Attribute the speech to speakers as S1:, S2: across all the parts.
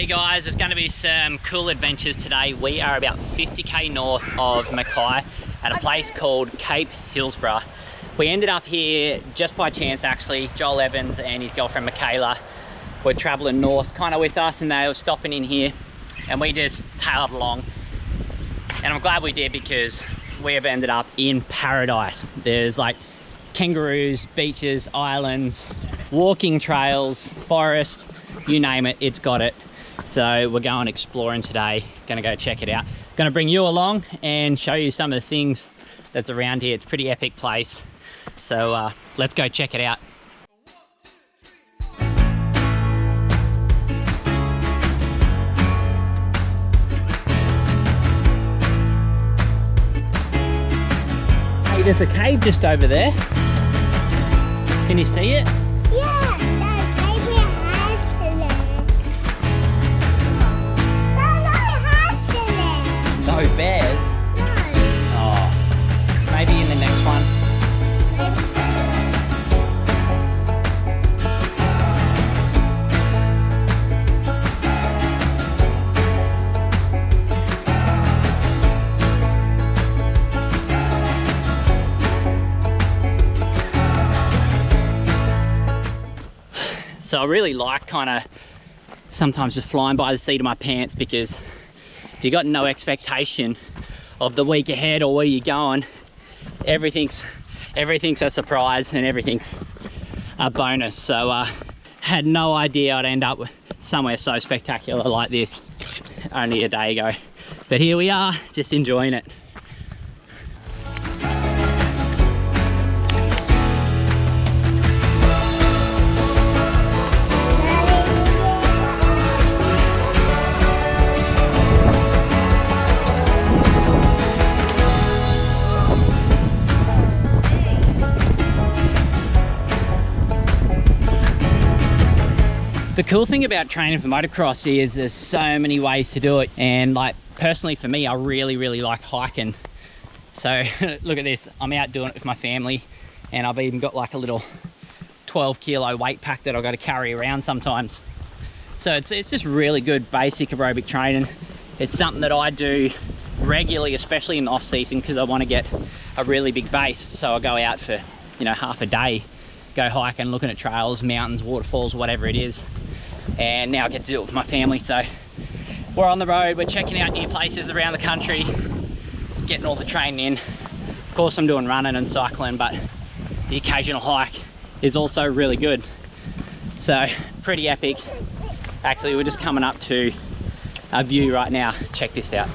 S1: Hey guys, there's going to be some cool adventures today. We are about 50k north of Mackay at a place called Cape Hillsborough. We ended up here just by chance actually. Joel Evans and his girlfriend Michaela were traveling north kind of with us, and they were stopping in here and we just tailed along. And I'm glad we did because we have ended up in paradise. There's like kangaroos, beaches, islands, walking trails, forest, you name it, it's got it. So we're going exploring today, gonna go check it out. Gonna bring you along and show you some of the things that's around here. It's a pretty epic place. So let's go check it out. Hey, there's a cave just over there. Can you see it?
S2: Yeah, there's maybe a house in there. No house in there.
S1: No bears?
S2: No.
S1: Oh, maybe in the next one. So I really like kind of sometimes just flying by the seat of my pants, because if you've got no expectation of the week ahead or where you're going, everything's a surprise and everything's a bonus. So had no idea I'd end up somewhere so spectacular like this only a day ago. But here we are, just enjoying it. The cool thing about training for motocross is there's so many ways to do it, and like personally for me, I really like hiking. So look at this, I'm out doing it with my family, and I've even got like a little 12 kilo weight pack that I've got to carry around sometimes. So it's just really good basic aerobic training. It's something that I do regularly, especially in the off season, because I want to get a really big base. So I go out for, you know, half a day, go hiking, looking at trails, mountains, waterfalls, whatever it is. And now I get to do it with my family. So we're on the road, we're checking out new places around the country, getting all the training in. Of course I'm doing running and cycling, but the occasional hike is also really good. So pretty epic. Actually, we're just coming up to a view right now. Check this out.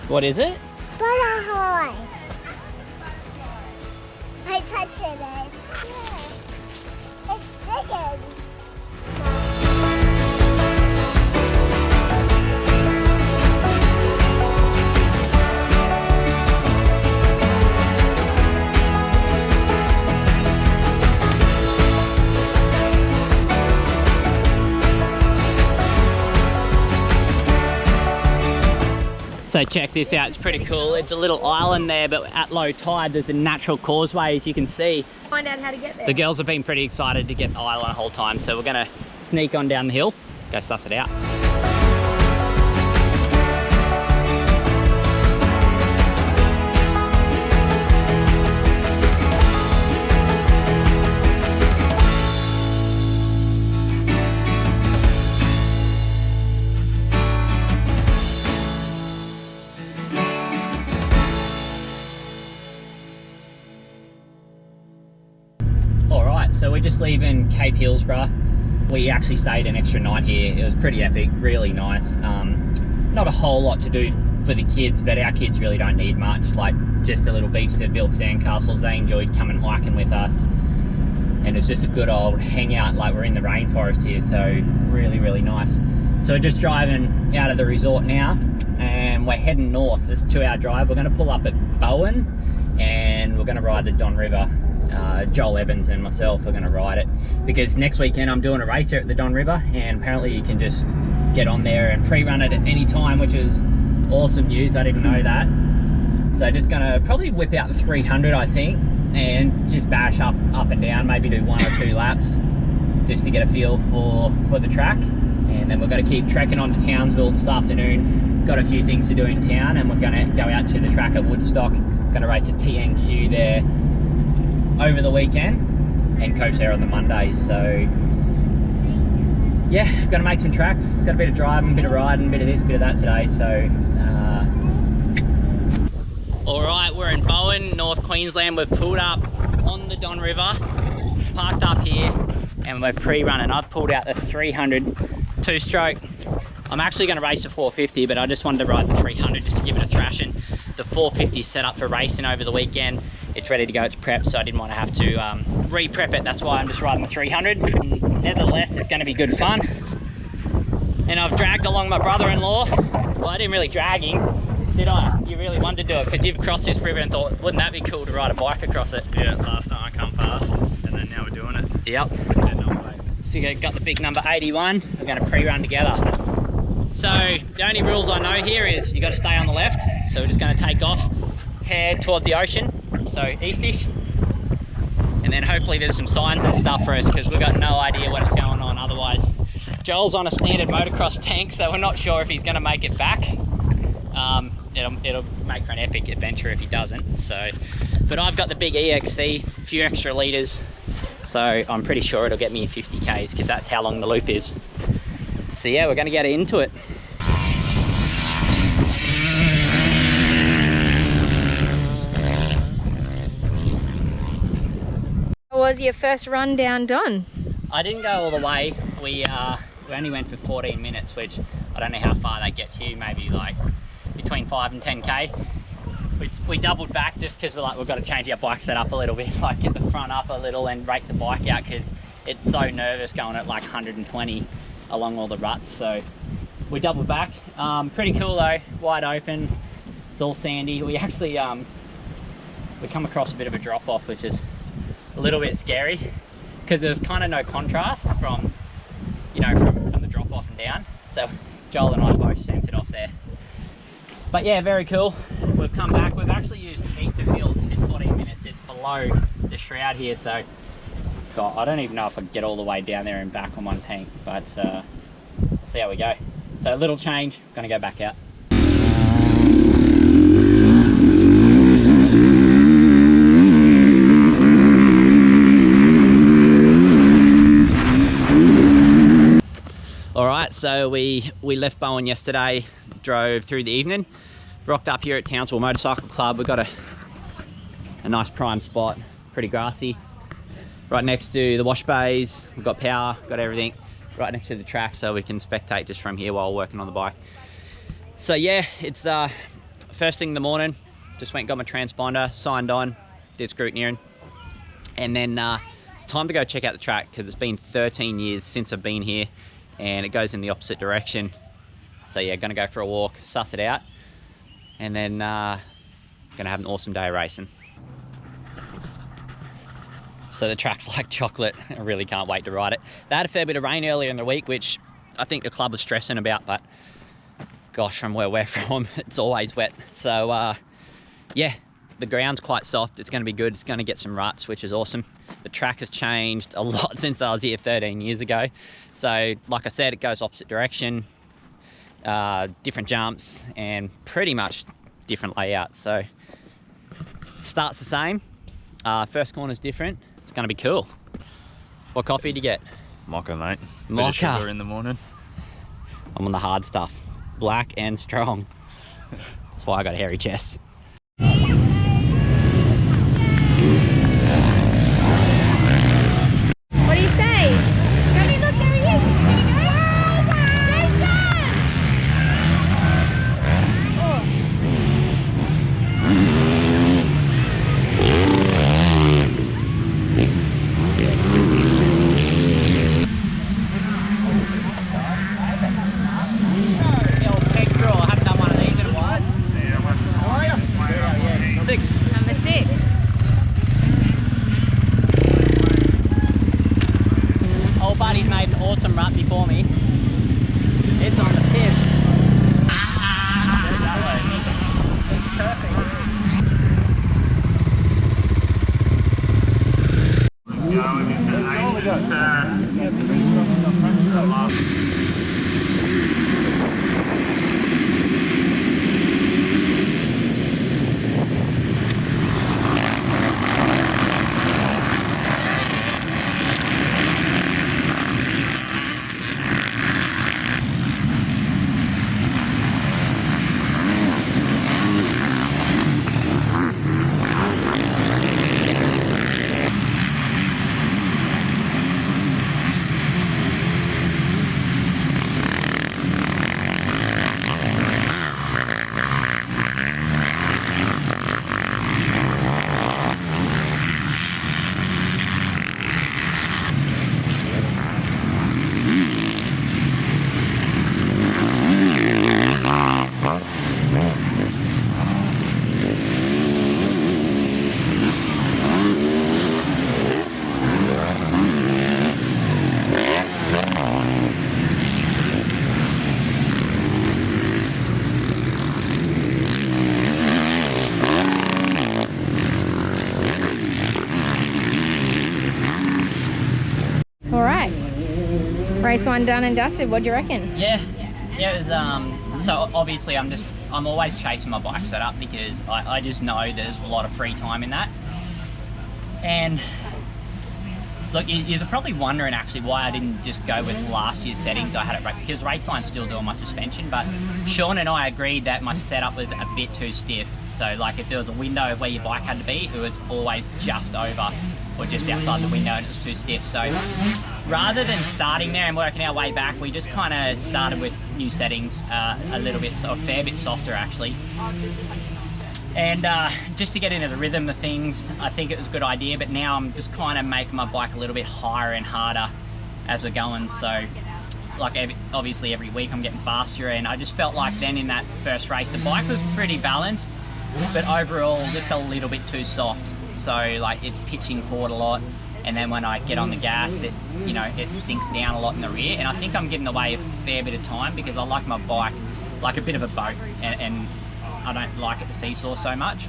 S1: What is it?
S2: Butterfly. I touched it. Yeah. It's digging.
S1: So check this out, it's pretty cool. It's a little island there, but at low tide there's a natural causeway, as you can see.
S3: Find out how to get there.
S1: The girls have been pretty excited to get the island the whole time, so we're gonna sneak on down the hill, go suss it out. So we're just leaving Cape Hillsborough. We actually stayed an extra night here. It was pretty epic, really nice. Not a whole lot to do for the kids, but our kids really don't need much, like just a little beach that built sandcastles. They enjoyed coming hiking with us. and it's just a good old hangout, like we're in the rainforest here, so really, really nice. So we're just driving out of the resort now, and we're heading north. It's a 2-hour drive. We're going to pull up at Bowen, and we're going to ride the Don River. Joel Evans and myself are going to ride it, because next weekend I'm doing a race here at the Don River, and apparently you can just get on there and pre-run it at any time, which is awesome news. I didn't know that. So just going to probably whip out the 300, I think, and just bash up and down, maybe do 1 or 2 laps just to get a feel for the track. And then we're going to keep trekking on to Townsville this afternoon. Got a few things to do in town, and we're going to go out to the track at Woodstock. Going to race a TNQ there over the weekend and coach there on the Monday. So yeah, going to make some tracks. Got a bit of driving, a bit of riding, a bit of this, a bit of that today. So all right, we're in Bowen, North Queensland. We've pulled up on the Don River, parked up here, and we're pre-running. I've pulled out the 300 2-stroke. I'm actually going to race the 450, but I just wanted to ride the 300 just to give it a thrashing. The 450 set up for racing over the weekend. It's ready to go, it's prepped, so I didn't want to have to re-prep it. That's why I'm just riding the 300. Nevertheless, it's going to be good fun. And I've dragged along my brother-in-law. Well, I didn't really drag him, did I? You really wanted to do it because you've crossed this river and thought, wouldn't that be cool to ride a bike across it?
S3: Yeah, last time I come past, and then now we're doing it.
S1: Yep. So you got the big number 81. We're going to pre-run together. So the only rules I know here is you got to stay on the left. So we're just going to take off, head towards the ocean, so eastish, and then hopefully there's some signs and stuff for us, because we've got no idea what's going on otherwise. Joel's on a standard motocross tank, so we're not sure if he's going to make it back. It'll make for an epic adventure if he doesn't. So, but I've got the big EXC, a few extra litres, so I'm pretty sure it'll get me 50 Ks, because that's how long the loop is. So yeah, we're going to get into it.
S4: How was your first run down Don?
S1: I didn't go all the way. We only went for 14 minutes, which I don't know how far that gets you, maybe like between 5 and 10k. We doubled back just because we're like, we've got to change our bike setup a little bit, like get the front up a little and rake the bike out, because it's so nervous going at like 120 along all the ruts. So we doubled back. Pretty cool though, wide open, it's all sandy. We actually we come across a bit of a drop off, which is a little bit scary, because there's kind of no contrast from, you know, from the drop off and down. So Joel and I both sent it off there. But yeah, very cool. We've come back. We've actually used heaps of fuel just in 14 minutes. It's below the shroud here, so God, I don't even know if I can get all the way down there and back on one tank, but we'll see how we go. So a little change, gonna go back out. All right, so we left Bowen yesterday, drove through the evening, rocked up here at Townsville Motorcycle Club. We've got a nice prime spot, pretty grassy, right next to the wash bays. We've got power, got everything, right next to the track, so we can spectate just from here while working on the bike. So yeah, it's first thing in the morning, just went and got my transponder, signed on, did scrutineering, and then it's time to go check out the track, because it's been 13 years since I've been here, and it goes in the opposite direction. So yeah, gonna go for a walk, suss it out, and then gonna have an awesome day of racing. So the track's like chocolate. I really can't wait to ride it. They had a fair bit of rain earlier in the week, which I think the club was stressing about, but gosh, from where we're from, it's always wet. So yeah, the ground's quite soft. It's gonna be good. It's gonna get some ruts, which is awesome. The track has changed a lot since I was here 13 years ago. So like I said, it goes opposite direction, different jumps, and pretty much different layout. So starts the same, first corner's different. It's gonna be cool. What coffee did you get?
S3: Mocha, mate.
S1: Mocha.
S3: Bit of sugar in the morning.
S1: I'm on the hard stuff, black and strong. That's why I got a hairy chest.
S4: What do you say? Daddy, look, there he is. Jason! First one done and dusted, what do you reckon?
S1: Yeah, it was, so obviously I'm always chasing my bike setup because I just know there's a lot of free time in that. And look, you're probably wondering actually why I didn't just go with last year's settings. I had it right because Raceline's still doing my suspension, but Sean and I agreed that my setup was a bit too stiff. So like if there was a window of where your bike had to be, it was always just over or just outside the window and it was too stiff. So rather than starting there and working our way back, we just kind of started with new settings, a little bit, so a fair bit softer actually. And just to get into the rhythm of things, I think it was a good idea, but now I'm just kind of making my bike a little bit higher and harder as we're going. So like obviously every week I'm getting faster, and I just felt like then in that first race, the bike was pretty balanced, but overall just a little bit too soft. So like it's pitching forward a lot, and then when I get on the gas, it sinks down a lot in the rear, and I think I'm giving away a fair bit of time because I like my bike like a bit of a boat, and I don't like it to seesaw so much.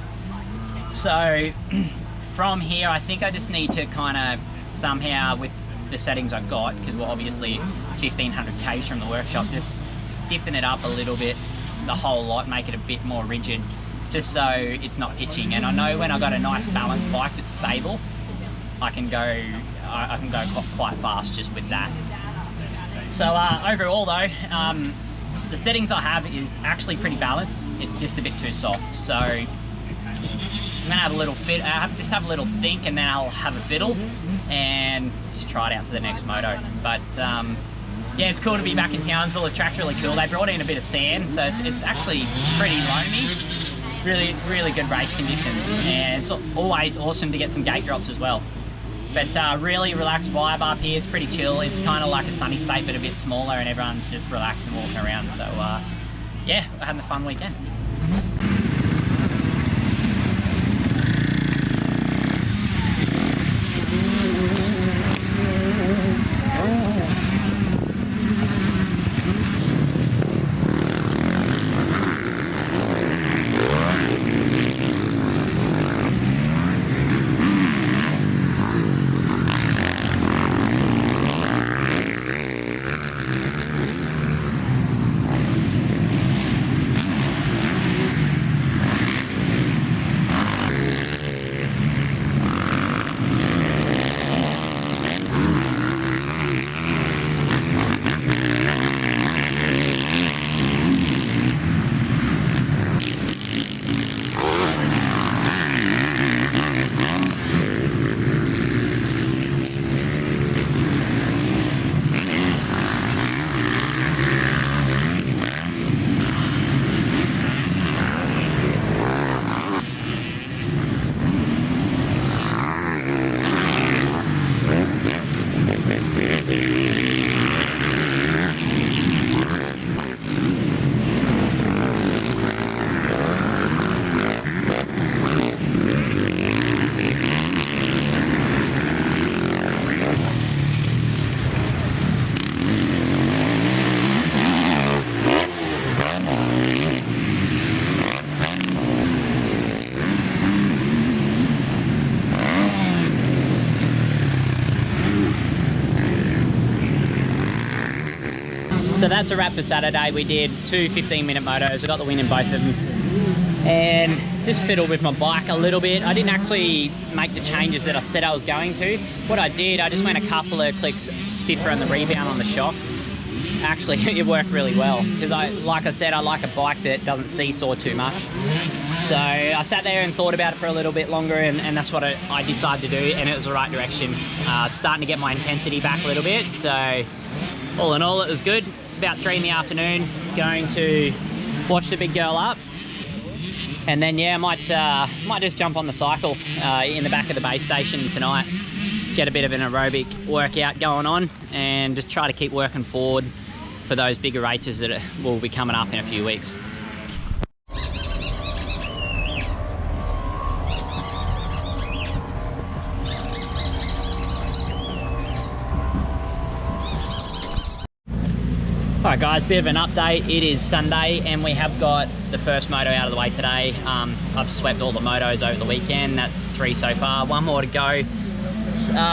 S1: So from here, I think I just need to kind of somehow, with the settings I've got, because we're obviously 1500 k's from the workshop, just stiffen it up a little bit, the whole lot, make it a bit more rigid, just so it's not pitching. And I know when I've got a nice balanced bike that's stable, I can go quite fast just with that. So overall though, the settings I have is actually pretty balanced. It's just a bit too soft. So I'm gonna have a little just have a little think, and then I'll have a fiddle and just try it out for the next moto. But yeah, it's cool to be back in Townsville. The track's really cool. They brought in a bit of sand, so it's actually pretty loamy. Really good race conditions, and it's always awesome to get some gate drops as well. But really relaxed vibe up here. It's pretty chill. It's kind of like a sunny state, but a bit smaller, and everyone's just relaxed and walking around. So yeah, we're having a fun weekend. So that's a wrap for Saturday. We did two 15-minute motos. I got the win in both of them. And just fiddled with my bike a little bit. I didn't actually make the changes that I said I was going to. What I did, I just went a couple of clicks stiffer on the rebound on the shock. Actually, it worked really well because like I said, I like a bike that doesn't seesaw too much. So I sat there and thought about it for a little bit longer, and that's what I decided to do, and it was the right direction. Starting to get my intensity back a little bit. So all in all, it was good. It's about 3 in the afternoon, going to watch the big girl up. And then yeah, might just jump on the cycle in the back of the base station tonight, get a bit of an aerobic workout going on, and just try to keep working forward for those bigger races that will be coming up in a few weeks. Alright guys, bit of an update. It is Sunday and we have got the first moto out of the way today. I've swept all the motos over the weekend. That's 3 so far, 1 more to go.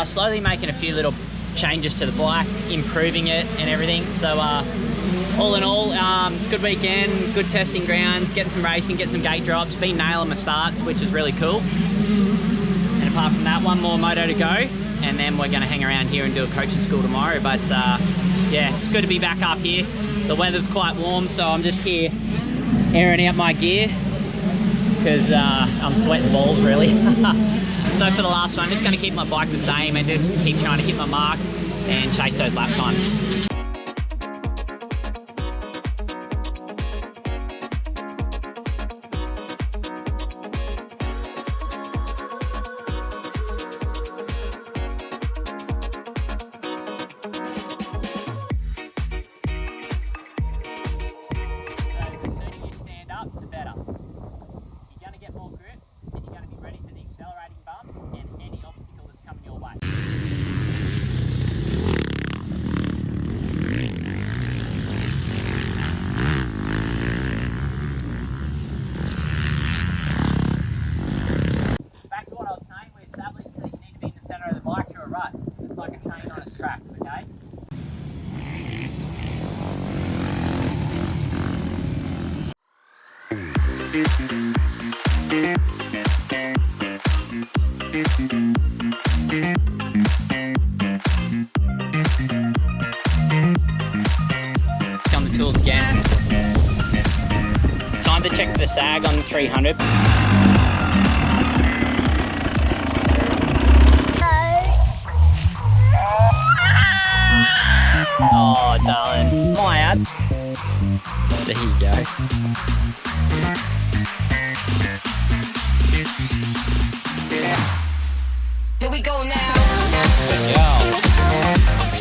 S1: Slowly making a few little changes to the bike, improving it and everything. So all in all, it's a good weekend, good testing grounds, getting some racing, getting some gate drops, been nailing my starts, which is really cool. And apart from that, one more moto to go, and then we're gonna hang around here and do a coaching school tomorrow. But yeah, it's good to be back up here. The weather's quite warm, so I'm just here airing out my gear because I'm sweating balls really. So for the last one, I'm just gonna keep my bike the same and just keep trying to hit my marks and chase those lap times. On the tools again. Time to check the sag on the 300. Oh, darling. My ad. There you go.
S5: Here we go now.
S1: Good girl.